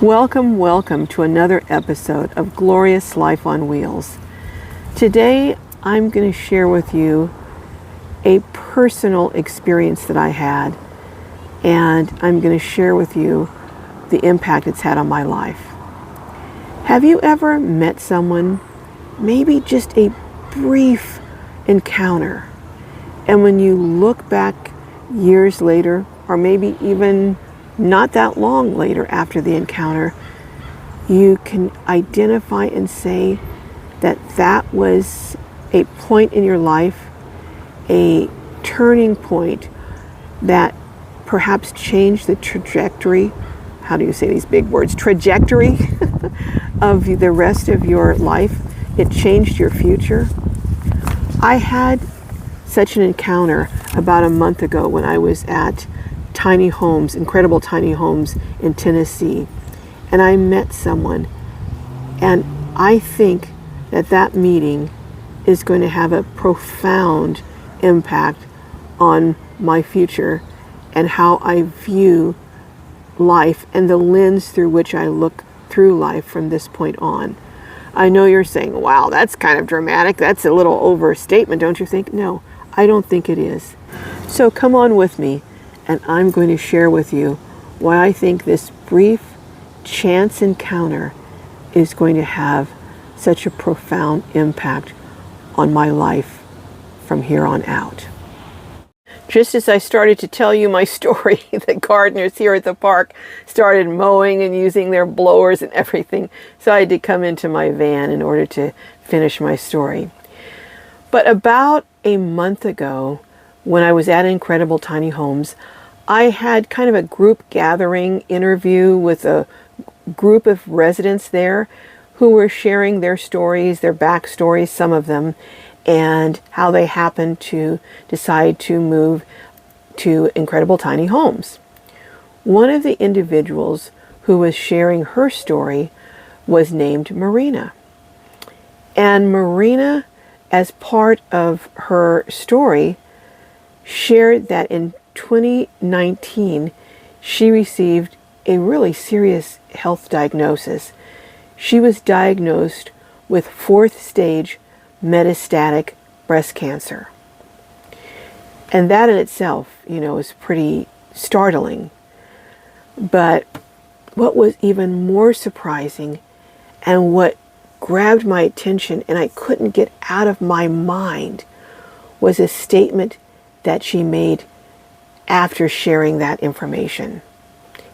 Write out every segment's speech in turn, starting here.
Welcome, welcome to another episode of Glorious Life on Wheels. Today, I'm going to share with you a personal experience that I had, and I'm going to share with you the impact it's had on my life. Have you ever met someone, maybe just a brief encounter, and when you look back years later, or maybe even not that long later after the encounter, you can identify and say that that was a point in your life, a turning point that perhaps changed the trajectory, how do you say these big words, trajectory of the rest of your life. It changed your future. I had such an encounter about a month ago when I was at tiny homes, incredible tiny homes in Tennessee, and I met someone, and I think that that meeting is going to have a profound impact on my future and how I view life and the lens through which I look through life from this point on. I know you're saying, wow, that's kind of dramatic. That's a little overstatement, don't you think? No, I don't think it is. So come on with me, and I'm going to share with you why I think this brief chance encounter is going to have such a profound impact on my life from here on out. Just as I started to tell you my story, the gardeners here at the park started mowing and using their blowers and everything, so I had to come into my van in order to finish my story. But about a month ago, when I was at Incredible Tiny Homes, I had kind of a group gathering interview with a group of residents there who were sharing their stories, their backstories, some of them, and how they happened to decide to move to Incredible Tiny Homes. One of the individuals who was sharing her story was named Marina. And Marina, as part of her story, shared that in 2019, she received a really serious health diagnosis. She was diagnosed with 4th stage metastatic breast cancer. And that in itself, is pretty startling. But what was even more surprising and what grabbed my attention and I couldn't get out of my mind was a statement that she made after sharing that information.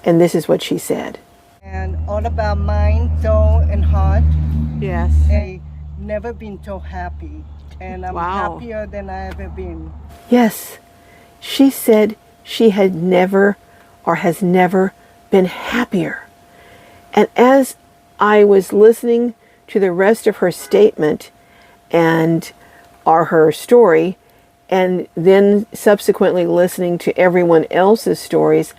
And this is what she said. And all about mind, soul, and heart. Yes. I never been so happy. And I'm Wow. happier than I ever been. Yes. She said she had never or has never been happier. And as I was listening to the rest of her statement and her story, and then subsequently listening to everyone else's stories,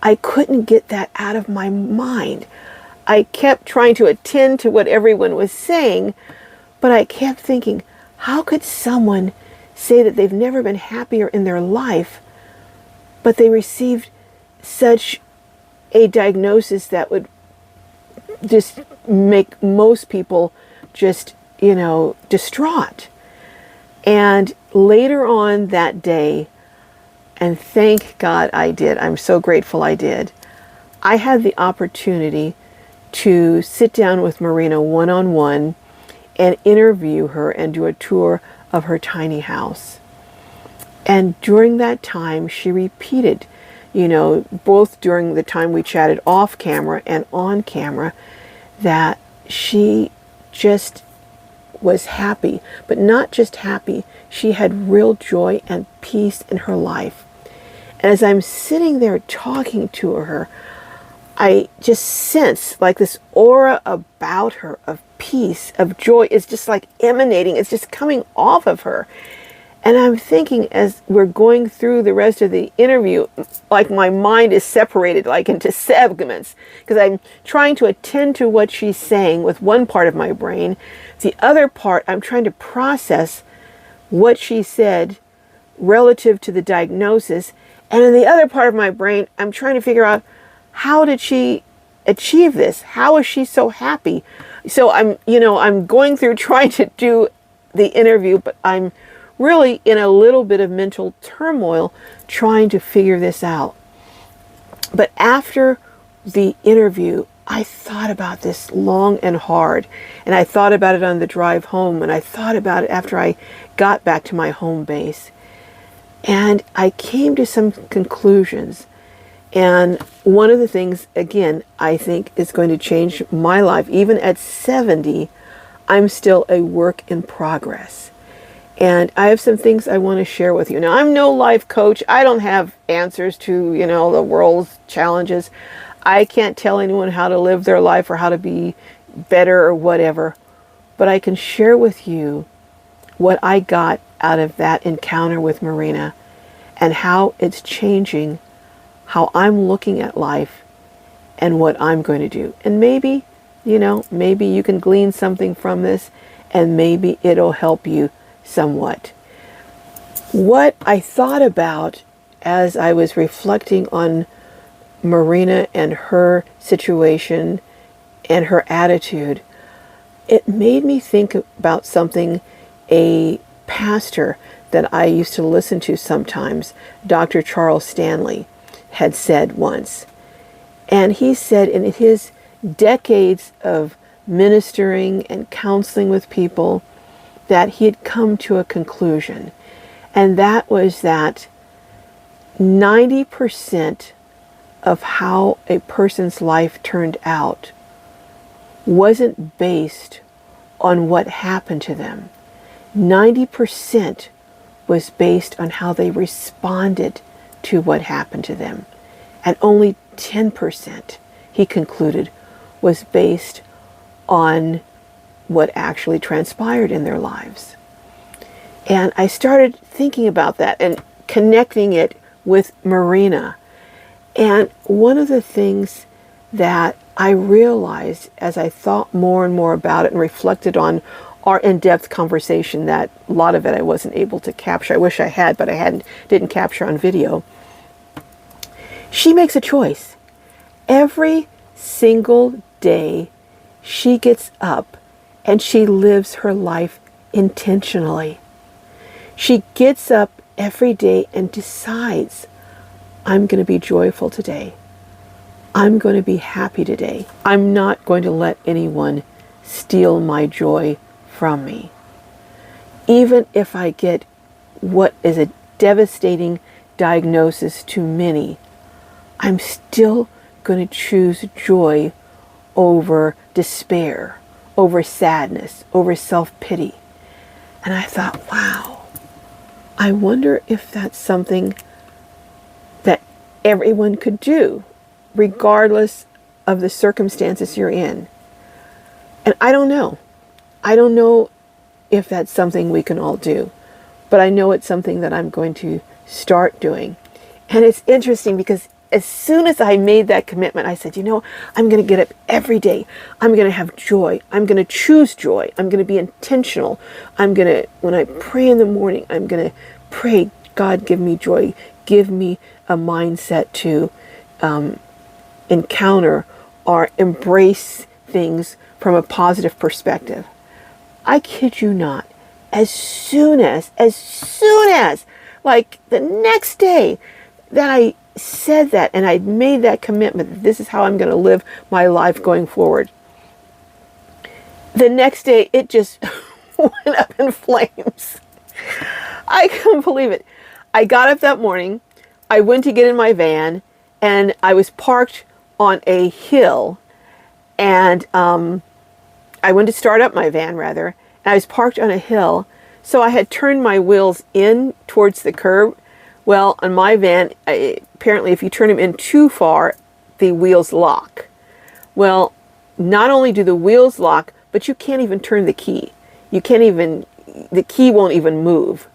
I couldn't get that out of my mind. I kept trying to attend to what everyone was saying, but I kept thinking, how could someone say that they've never been happier in their life, but they received such a diagnosis that would just make most people just, distraught. And later on that day, and thank God I did, I'm so grateful I did, I had the opportunity to sit down with Marina one-on-one and interview her and do a tour of her tiny house. And during that time, she repeated, both during the time we chatted off camera and on camera, that she just was happy, but not just happy. She had real joy and peace in her life. And as I'm sitting there talking to her, I just sense like this aura about her of peace, of joy is just like emanating. It's just coming off of her. And I'm thinking as we're going through the rest of the interview, like my mind is separated like into segments because I'm trying to attend to what she's saying with one part of my brain. The other part, I'm trying to process what she said relative to the diagnosis. And in the other part of my brain, I'm trying to figure out how did she achieve this? How is she so happy? So I'm going through trying to do the interview, but I'm really in a little bit of mental turmoil trying to figure this out. But after the interview, I thought about this long and hard, and I thought about it on the drive home, and I thought about it after I got back to my home base. And I came to some conclusions. And one of the things, again, I think is going to change my life. Even at 70, I'm still a work in progress. And I have some things I want to share with you. Now, I'm no life coach. I don't have answers to, the world's challenges. I can't tell anyone how to live their life or how to be better or whatever. But I can share with you what I got out of that encounter with Marina and how it's changing how I'm looking at life and what I'm going to do. And maybe you can glean something from this, and maybe it'll help you somewhat. What I thought about as I was reflecting on Marina and her situation and her attitude, it made me think about something a pastor that I used to listen to sometimes, Dr. Charles Stanley, had said once. And he said in his decades of ministering and counseling with people that he had come to a conclusion. And that was that 90% of how a person's life turned out wasn't based on what happened to them. 90% was based on how they responded to what happened to them. And only 10%, he concluded, was based on what actually transpired in their lives. And I started thinking about that and connecting it with Marina. And one of the things that I realized as I thought more and more about it and reflected on our in-depth conversation, that a lot of it I wasn't able to capture. I wish I had, but I didn't capture on video. She makes a choice. Every single day she gets up and she lives her life intentionally. She gets up every day and decides, I'm going to be joyful today. I'm going to be happy today. I'm not going to let anyone steal my joy from me. Even if I get what is a devastating diagnosis to many, I'm still going to choose joy over despair, over sadness, over self-pity. And I thought, wow, I wonder if that's something that everyone could do, regardless of the circumstances you're in. And I don't know. I don't know if that's something we can all do, but I know it's something that I'm going to start doing. And it's interesting because as soon as I made that commitment, I said, I'm going to get up every day. I'm going to have joy. I'm going to choose joy. I'm going to be intentional. When I pray in the morning, I'm going to pray, God, give me joy. Give me a mindset to encounter or embrace things from a positive perspective. I kid you not, as soon as, like the next day that I said that and I'd made that commitment, this is how I'm going to live my life going forward, the next day it just went up in flames. I couldn't believe it. I got up that morning, I went to get in my van, and I was parked on a hill, and I went to start up my van, rather, and I was parked on a hill, so I had turned my wheels in towards the curb. Well, on my van, apparently if you turn them in too far, the wheels lock. Well, not only do the wheels lock, but you can't even turn the key. The key won't even move.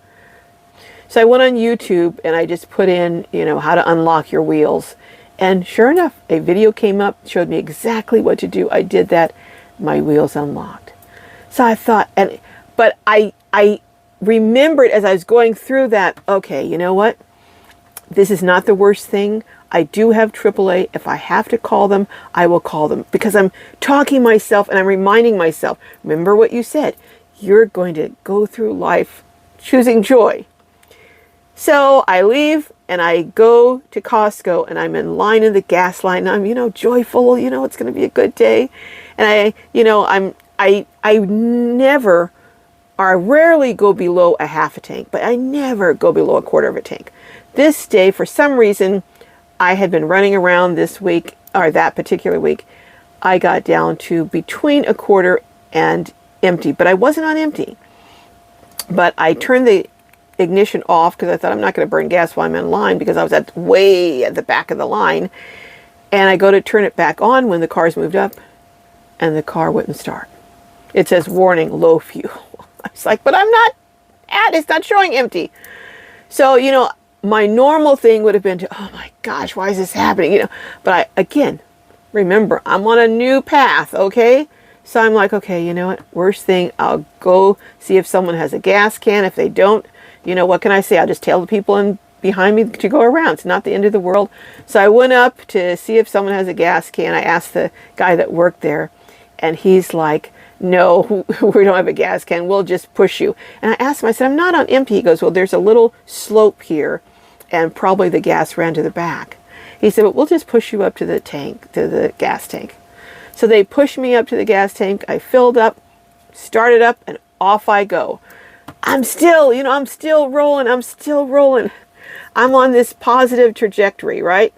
So I went on YouTube and I just put in, how to unlock your wheels. And sure enough, a video came up, showed me exactly what to do. I did that. My wheels unlocked. So I thought, but I remembered as I was going through that, okay, you know what? This is not the worst thing. I do have AAA. If I have to call them, I will call them, because I'm talking myself and I'm reminding myself, remember what you said, you're going to go through life choosing joy. So I leave and I go to Costco, and I'm in line in the gas line. I'm, joyful, it's going to be a good day. And I never, or I rarely go below a half a tank, but I never go below a quarter of a tank. This day, for some reason, I had been running around this week, or that particular week. I got down to between a quarter and empty, but I wasn't on empty. But I turned the ignition off because I thought I'm not going to burn gas while I'm in line, because I was way at the back of the line. And I go to turn it back on when the car's moved up, and the car wouldn't start. It says warning, low fuel. I was like, but it's not showing empty. So, my normal thing would have been to, oh my gosh, why is this happening? But remember, I'm on a new path, okay? So I'm like, okay, you know what? Worst thing, I'll go see if someone has a gas can. If they don't, what can I say? I'll just tell the people behind me to go around. It's not the end of the world. So I went up to see if someone has a gas can. I asked the guy that worked there, and he's like, no, we don't have a gas can. We'll just push you. And I asked him, I said, I'm not on empty. He goes, well, there's a little slope here, and probably the gas ran to the back. He said, but we'll just push you up to the tank, to the gas tank. So they pushed me up to the gas tank. I filled up, started up, and off I go. I'm still rolling. I'm on this positive trajectory, right?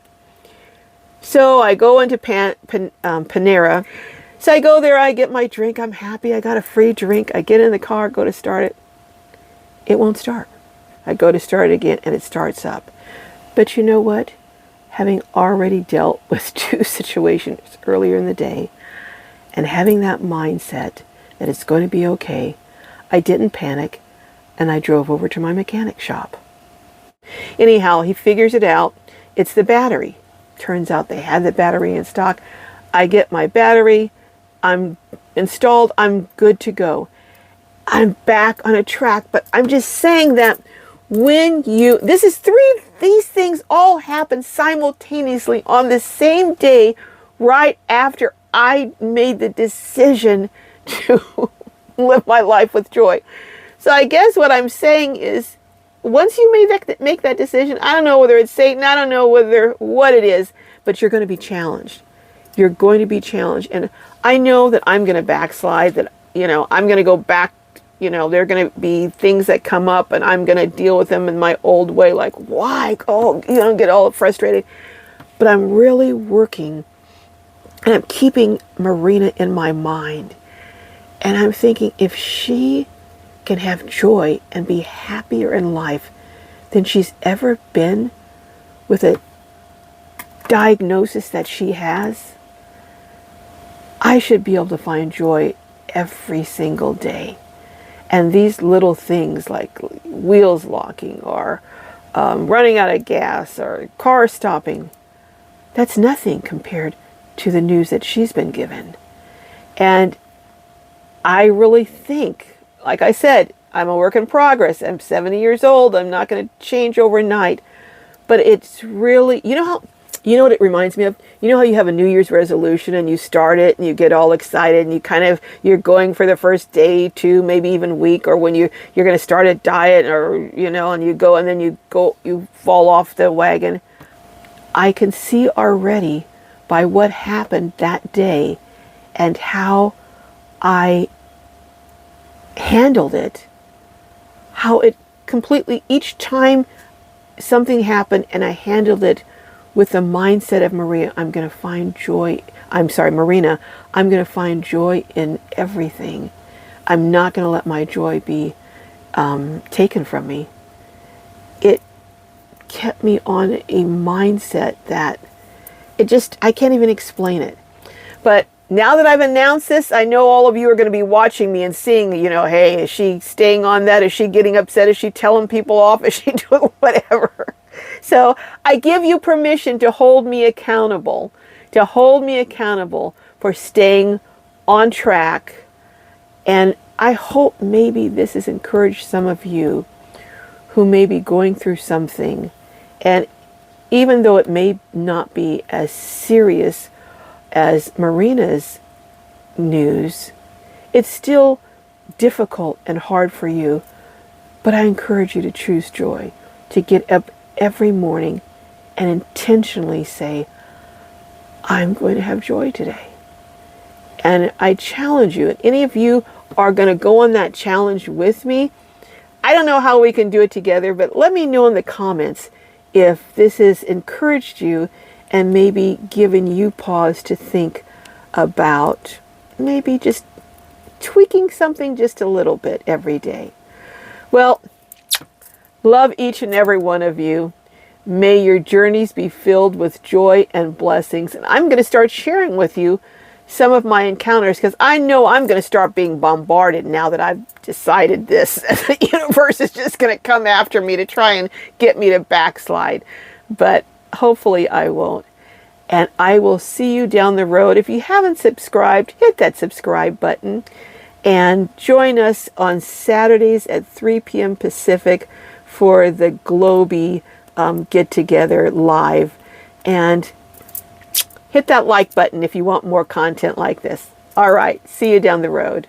So I go into Panera. So I go there, I get my drink. I'm happy. I got a free drink. I get in the car, go to start it. It won't start. I go to start it again, and it starts up. But you know what? Having already dealt with 2 situations earlier in the day, and having that mindset that it's going to be okay, I didn't panic, and I drove over to my mechanic shop. Anyhow, he figures it out. It's the battery. Turns out they had the battery in stock. I get my battery. I'm installed. I'm good to go. I'm back on a track, but I'm just saying that these things all happen simultaneously on the same day, right after I made the decision to live my life with joy. So I guess what I'm saying is, once you make that decision, I don't know whether it's Satan, I don't know what it is, but you're going to be challenged. You're going to be challenged. And I know that I'm going to backslide, that, I'm going to go back. There are going to be things that come up, and I'm going to deal with them in my old way, like, why? Get all frustrated. But I'm really working, and I'm keeping Marina in my mind. And I'm thinking, if she can have joy and be happier in life than she's ever been with a diagnosis that she has, I should be able to find joy every single day. And these little things like wheels locking, or running out of gas, or car stopping, that's nothing compared to the news that she's been given. And I really think, like I said, I'm a work in progress. I'm 70 years old. I'm not going to change overnight. But it's really, you know what it reminds me of? You know how you have a New Year's resolution, and you start it and you get all excited, and you're going for the first day, 2, maybe even week, or when you're going to start a diet, or, and you go, and then you fall off the wagon. I can see already by what happened that day and how I handled it, how it completely, each time something happened and I handled it with the mindset of Marina, I'm going to find joy in everything. I'm not going to let my joy be taken from me. It kept me on a mindset that I can't even explain it. But now that I've announced this, I know all of you are going to be watching me and seeing, hey, is she staying on that? Is she getting upset? Is she telling people off? Is she doing whatever? So I give you permission to hold me accountable, for staying on track. And I hope maybe this has encouraged some of you who may be going through something. And even though it may not be as serious as Marina's news, it's still difficult and hard for you. But I encourage you to choose joy, to get up every morning and intentionally say, I'm going to have joy today. And I challenge you, and any of you are going to go on that challenge with me. I don't know how we can do it together, but let me know in the comments if this has encouraged you and maybe given you pause to think about maybe just tweaking something just a little bit every day. Well, love each and every one of you. May your journeys be filled with joy and blessings. And I'm going to start sharing with you some of my encounters, because I know I'm going to start being bombarded now that I've decided this. The universe is just going to come after me to try and get me to backslide. But hopefully I won't. And I will see you down the road. If you haven't subscribed, hit that subscribe button. And join us on Saturdays at 3 p.m. Pacific for the Globy get-together live. And hit that like button if you want more content like this. All right, see you down the road.